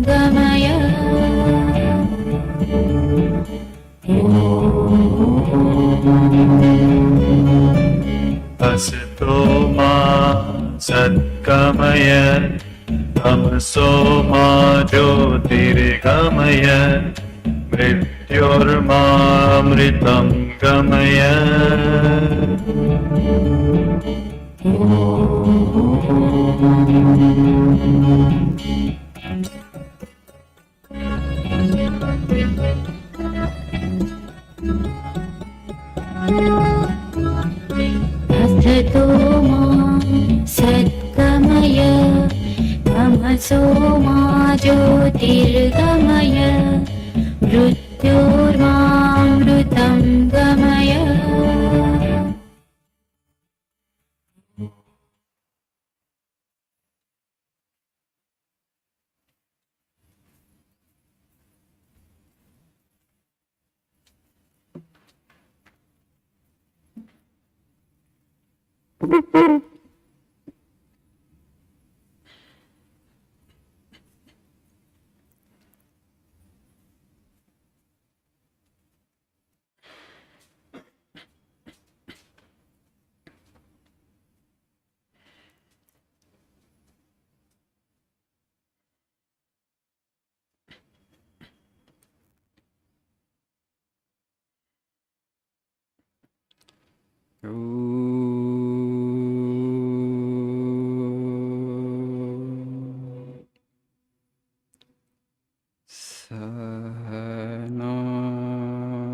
गमय। असतो मा सद्गमय तमसो मा ज्योतिर्गमय मृत्योर्मामृतं गमय। असतो मा सद्गमय तमसो मा ज्योतिर्गमय मृत्योर्मामृतं गमय।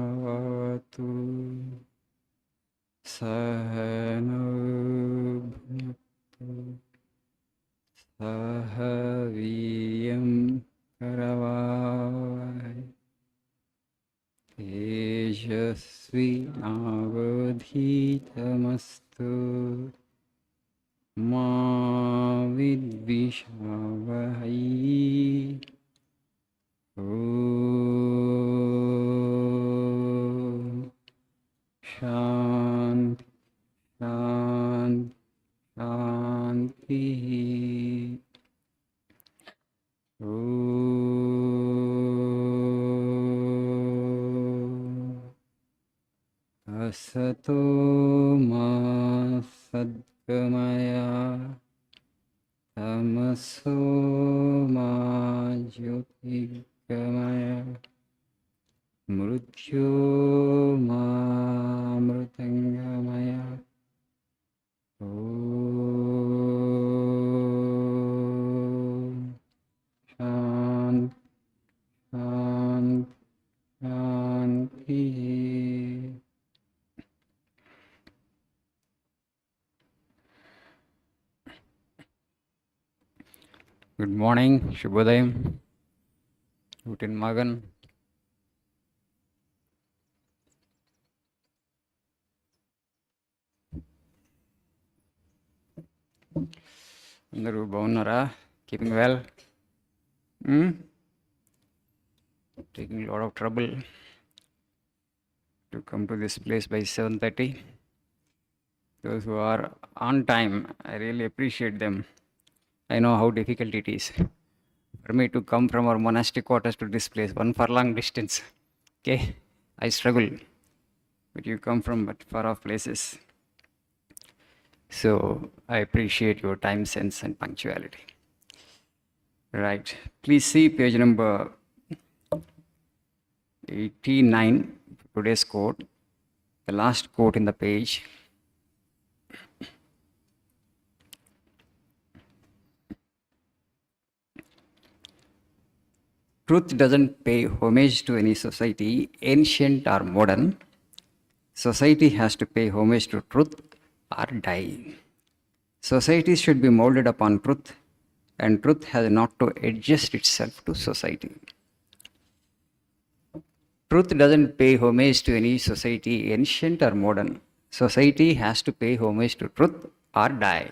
सहनावतु सहनो भुनक्तु सह वीर्यं करवावहै तेजस्विनावधीतमस्तु मा विद्विषावहै। शान्ति शान्ति शान्तिः। असतो मा सद्गमय तमसो मा ज्योतिर्गमय मृत्योर्मामृतङ्गमय। शान्ति शान्ति शान्तिः। Good morning, Shubhodayam, Guten Morgen. అందరూ బాగున్నారా? Keeping well? Taking a lot of trouble to come to this place by 7:30. Those who are on time, I really appreciate them. I know how difficult it is for me to come from our monastic quarters to this place, 1 furlong distance. Okay, I struggle, but you come from far off places. So I appreciate your time sense and punctuality. Right, please see page number 89, today's quote, the last quote in the page. Truth doesn't pay homage to any society, ancient or modern. Society has to pay homage to truth or die. Society should be molded upon truth, and truth has not to adjust itself to society. Truth doesn't pay homage to any society, ancient or modern. Society has to pay homage to truth or die.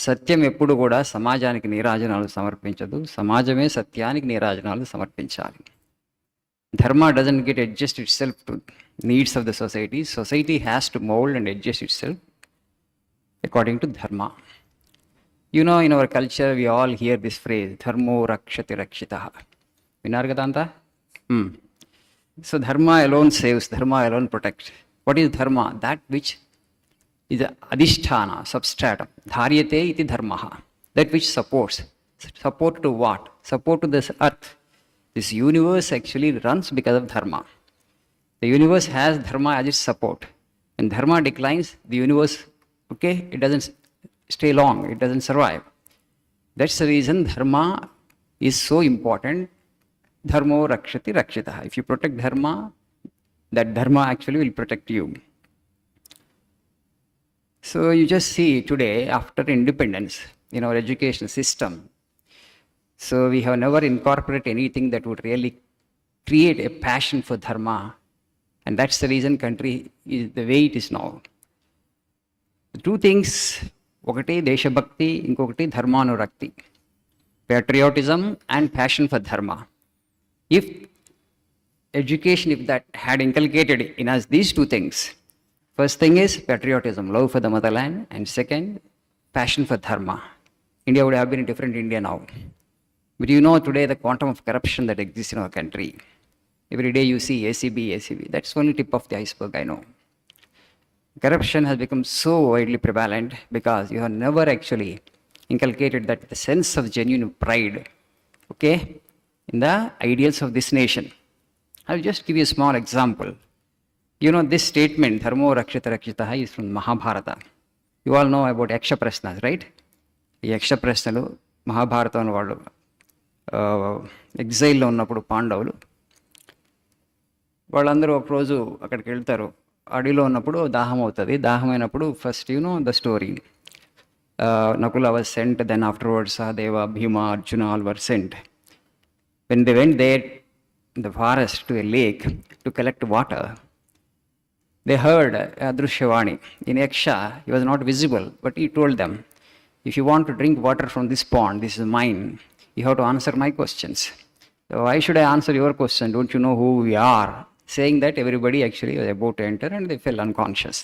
సత్యం ఎప్పుడు కూడా సమాజానికి నీరాజనాలు సమర్పించదు, సమాజమే సత్యానికి నీరాజనాలు సమర్పించాలి. ధర్మ doesn't get adjust it self to needs of the society. Society has to mould and adjust it self according to ధర్మ. You know, in our culture, we all hear this phrase, dharmo rakshati rakshitaha. Vinar kada anta? So dharma alone saves, dharma alone protects. What is dharma? That which is adhisthana, substratum. Dharyate iti dharmaha. That which supports. Support to what? Support to this earth. This universe actually runs because of dharma. The universe has dharma as its support. When dharma declines, the universe, okay, it doesn't stay long, it doesn't survive. That's the reason dharma is so important. Dharmo rakshati rakshitaha. If you protect dharma, that dharma actually will protect you. So you just see today, after independence in our education system, so we have never incorporated anything that would really create a passion for dharma. And that's the reason country is the way it is now. The two things, ఒకటి దేశభక్తి, ఇంకొకటి ధర్మానురక్తి. Patriotism and passion for dharma. If education, if that had inculcated in us these two things, first thing is patriotism, love for the motherland, and second, passion for dharma. India would have been a different India now. But you know today the quantum of corruption that exists in our country. Every day you see ACB. That's only tip of the iceberg, I know. Corruption has become so widely prevalent because you have never actually inculcated that the sense of genuine pride, okay, in the ideals of this nation. I'll just give you a small example. You know, this statement, Dharmo Rakshita Rakshitaha, is from Mahabharata. You all know about Yaksha Prasnas, right? ఈ యక్ష ప్రశ్నలు మహాభారతం వాళ్ళు ఎగ్జైల్లో ఉన్నప్పుడు పాండవులు వాళ్ళందరూ ఒకరోజు అక్కడికి వెళ్తారు. అడవిలో ఉన్నప్పుడు దాహం అవుతుంది. దాహమైనప్పుడు first the story, Nakula was sent, then afterwards Sahadeva, Bhima, Arjuna all were sent. When they went there in the forest to a lake to collect water, they heard Adrishyavani. In Yaksha, he was not visible, but he told them, if you want to drink water from this pond, this is mine, you have to answer my questions. So why should I answer your question? Don't you know who we are? Saying that, everybody actually was about to enter and they fell unconscious.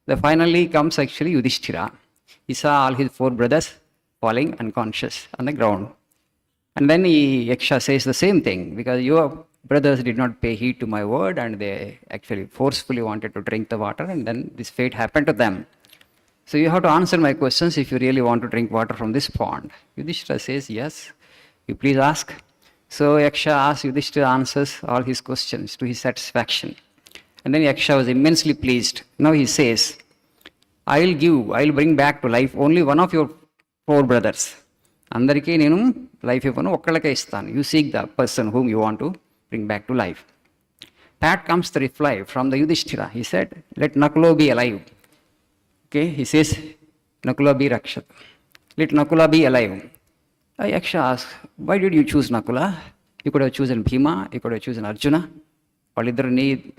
Then finally comes actually Yudhishthira. He saw all his 4 brothers falling unconscious on the ground. And then Yaksha says the same thing, because your brothers did not pay heed to my word and they actually forcefully wanted to drink the water, and then this fate happened to them. So you have to answer my questions if you really want to drink water from this pond. Yudhishthira says, yes, you please ask. So Yaksha asks, Yudhishthira answers all his questions to his satisfaction. And then Yaksha was immensely pleased. Now he says, I will bring back to life only one of your 4 brothers. అందరికీ నేను life ఇవ్వను, ఒక్కళ్ళకే ఇస్తాను. You seek the person whom you want to bring back to life. That comes the reply from the Yudhishthira. He said, let Nakula be alive. Okay, he says, Nakula be Rakshat. Let Nakula be alive. Yaksha asks, why did you choose Nakula? You could have chosen Bhima, you could have chosen Arjuna.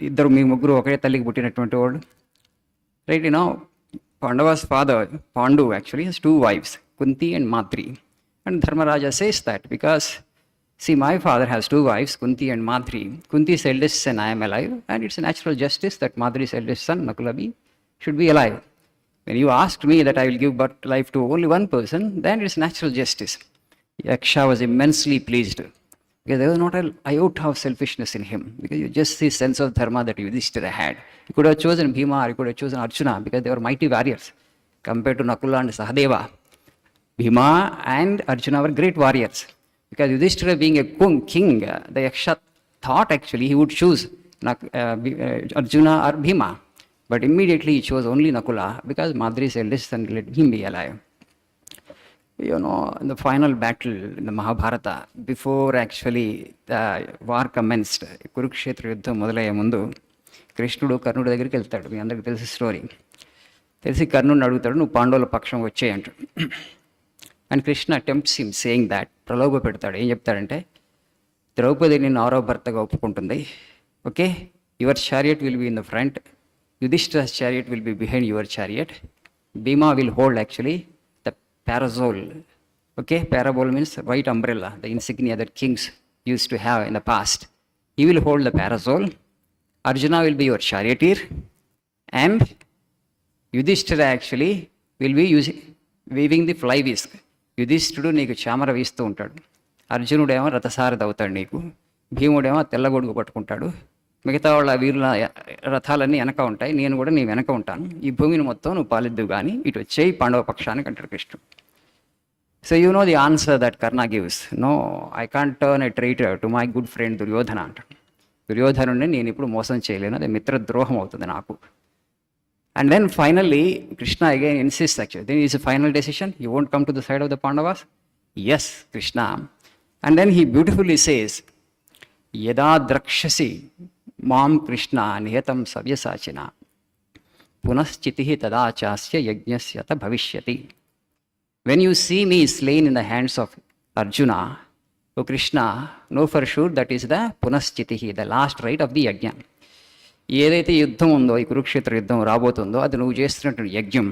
ఇద్దరు మీ ముగ్గురు ఒకే తల్లికి పుట్టినటువంటి వాడు. Right, Pandava's father, Pandu, actually has 2 wives, Kunti and Madri. And Dharmaraja says that because, see, my father has 2 wives, Kunti and Madri. Kunti's eldest son, I am alive, and it's a natural justice that Madri's eldest son, Nakula, should be alive. When you asked me that I will give birth life to only one person, then it's natural justice. Yaksha was immensely pleased because there was not an iota of selfishness in him, because you just see sense of dharma that Yudhishthira had. You could have chosen Bhima or you could have chosen Arjuna because they were mighty warriors compared to Nakula and Sahadeva. Bhima and Arjuna were great warriors. Because Yudhishthira being a king, the Yaksha thought actually he would choose Arjuna or Bhima. But immediately he chose only Nakula because Madri's eldest son let him be alive. In the final battle in the Mahabharata, before actually the war commenced, Kurukshetra Yuddham మొదలయ్యే ముందు కృష్ణుడు కర్ణుడి దగ్గరికి వెళ్తాడు. మీ అందరికీ తెలిసి story. తెలిసి కర్ణుడిని అడుగుతాడు, నువ్వు పాండవుల పక్షం వచ్చేయి అంటాడు. And Krishna attempts him saying that, ప్రలోభ పెడతాడు. ఏం చెప్తాడంటే, ద్రౌపది నిన్ను 6వ భర్తగా ఒప్పుకుంటుంది. Okay, your chariot will be in the front, Yudhishthira's chariot will be behind your chariot. Bhima will hold actually the parasol. Okay, parasol means white umbrella, the insignia that kings used to have in the past. He will hold the parasol. Arjuna will be your charioteer, and Yudhishthira actually will be weaving the fly whisk. యుధిష్ఠుడు నీకు చామర వీస్తూ ఉంటాడు, అర్జునుడేమో రథసారథి అవుతాడు నీకు, భీముడేమో తెల్లగొడుగు పట్టుకుంటాడు, మిగతా వాళ్ళ వీరుల రథాలన్నీ వెనక ఉంటాయి, నేను కూడా నీ వెనక ఉంటాను, ఈ భూమిని మొత్తం నువ్వు పాలిద్దు కానీ ఇటు వచ్చేయి పాండవ పక్షానికి అంటాడు కృష్ణుడు. So you know the answer that Karna gives, no I can't turn a traitor to my good friend Duryodhana అంటాడు. దుర్యోధనుడిని నేను ఇప్పుడు మోసం చేయలేను, అది మిత్రద్రోహం అవుతుంది నాకు. And then finally Krishna again insist actually then is a final decision, you won't come to the side of the Pandavas. Yes Krishna. And then he beautifully says, యదా ద్రక్షసి మాం కృష్ణ నిహతం సవ్యసాచిన పునశ్చితి తదా చాస్య యజ్ఞస్యత భవిష్యతి. When you see me slain in the hands of Arjuna, O Krishna, know for sure that is the పునశ్చితి, the last rite of the yajna. ఏదైతే యుద్ధం ఉందో, ఈ కురుక్షేత్ర యుద్ధం రాబోతుందో, అది నువ్వు చేస్తున్నటువంటి యజ్ఞం.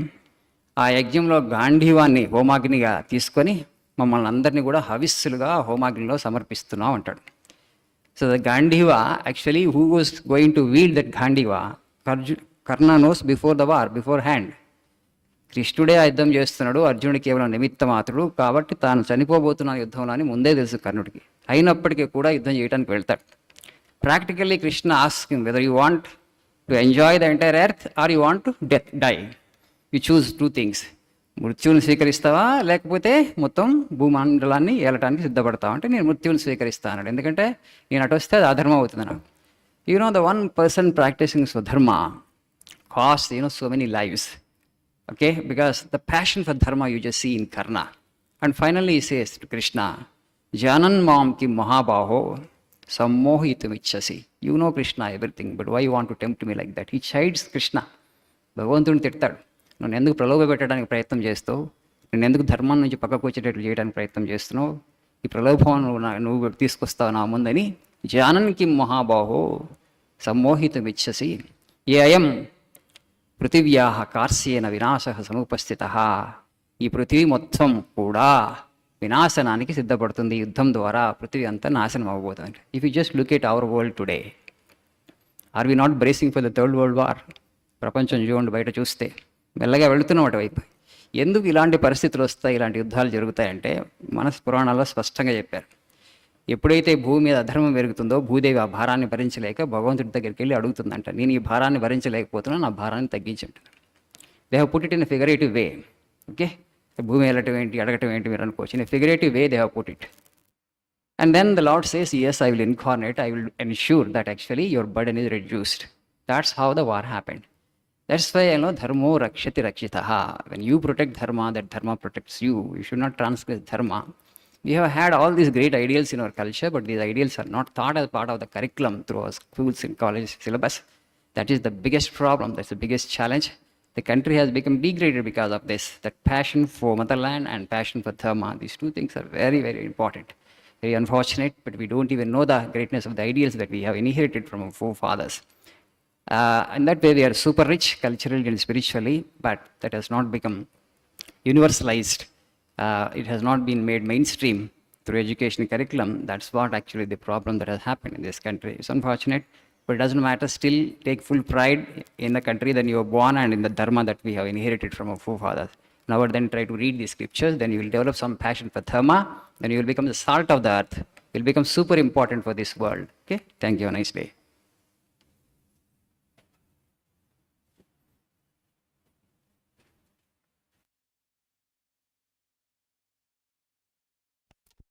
ఆ యజ్ఞంలో గాంధీవాన్ని హోమాగ్నిగా తీసుకొని మమ్మల్ని అందరినీ కూడా హవిస్సులుగా హోమాగ్నిలో సమర్పిస్తున్నావు అంటాడు. So the Gandiva actually who was going to wield that Gandiva, Karna knows before the war, beforehand. కృష్ణుడే ఆ యుద్ధం చేస్తున్నాడు, అర్జునుడు కేవలం నిమిత్త మాత్రుడు, కాబట్టి తాను చనిపోబోతున్న యుద్ధంలో అని ముందే తెలుసు కర్ణుడికి. అయినప్పటికీ కూడా యుద్ధం చేయడానికి వెళ్తాడు. Practically Krishna ask him whether you want to enjoy the entire earth or you want to die. You choose two things, మృత్యువుని స్వీకరిస్తావా లేకపోతే మొత్తం భూమండలాన్ని ఏలటానికి సిద్ధపడతావా అంటే నేను మృత్యువుని స్వీకరిస్తాను. ఎందుకంటే నేను అటు వస్తే అది అధర్మం అవుతుంది నాకు. You know the one person practising swadharma cost so many lives. Okay, because the passion for dharma you just see in Karna. And finally he says to Krishna, Janan mam ki mahabaho sammohitum ichchasi. You know Krishna everything, but why you want to tempt me like that? He chides Krishna. భగవంతుడిని తిడతాడు, నువ్వు ఎందుకు ప్రలోభ పెట్టడానికి ప్రయత్నం చేస్తావు, నేను ఎందుకు ధర్మం నుంచి పక్కకు వచ్చేటట్లు చేయడానికి ప్రయత్నం చేస్తున్నావు, ఈ ప్రలోభం నువ్వు తీసుకొస్తావు నా ముందని. జానన్ కిం మహాబాహో సమ్మోహితం ఇచ్చసి ఏ అయం పృథివ్యా కార్స్యేన వినాశ సముపస్థిత. ఈ పృథివీ మొత్తం కూడా వినాశనానికి సిద్ధపడుతుంది, యుద్ధం ద్వారా పృథివీ అంతా నాశనం అవ్వబోతుంది. If you just look at our world today, are we not bracing for the third world war? ప్రపంచం చూడండి, బయట చూస్తే మెల్లగా వెళుతున్నాం అటువైపు. ఎందుకు ఇలాంటి పరిస్థితులు వస్తాయి, ఇలాంటి యుద్ధాలు జరుగుతాయంటే మన పురాణాల్లో స్పష్టంగా చెప్పారు. ఎప్పుడైతే భూమి మీద అధర్మం పెరుగుతుందో భూదేవి ఆ భారాన్ని భరించలేక భగవంతుడి దగ్గరికి వెళ్ళి అడుగుతుందంట, నేను ఈ భారాన్ని భరించలేకపోతున్నా, నా భారాన్ని తగ్గించండి. They have put it in a figurative way. Okay, భూమి వెళ్ళటం ఏంటి, అడగటం ఏంటి మీరు అనుకోవచ్చు. In a figurative way they have put it. And then the lord says, yes, I will incarnate, I will ensure that actually your burden is reduced. That's how the war happened. That's why dharmo rakshati rakshitaha. When you protect dharma, that dharma protects you. You should not transgress dharma. We have had all these great ideals in our culture, but these ideals are not taught as part of the curriculum through our schools and college syllabus. That is the biggest problem. That's the biggest challenge. The country has become degraded because of this. That passion for motherland and passion for dharma, these two things are very, very important. Very unfortunate, but we don't even know the greatness of the ideals that we have inherited from our forefathers. In that way, we are super rich culturally and spiritually, but that has not become universalized. It has not been made mainstream through education curriculum. That's what actually the problem that has happened in this country. It's unfortunate, but it doesn't matter. Still take full pride in the country that you were born and in the dharma that we have inherited from our forefathers. Now then try to read these scriptures, then you will develop some passion for dharma, then you will become the salt of the earth. You will become super important for this world. Okay, thank you, have a nice day.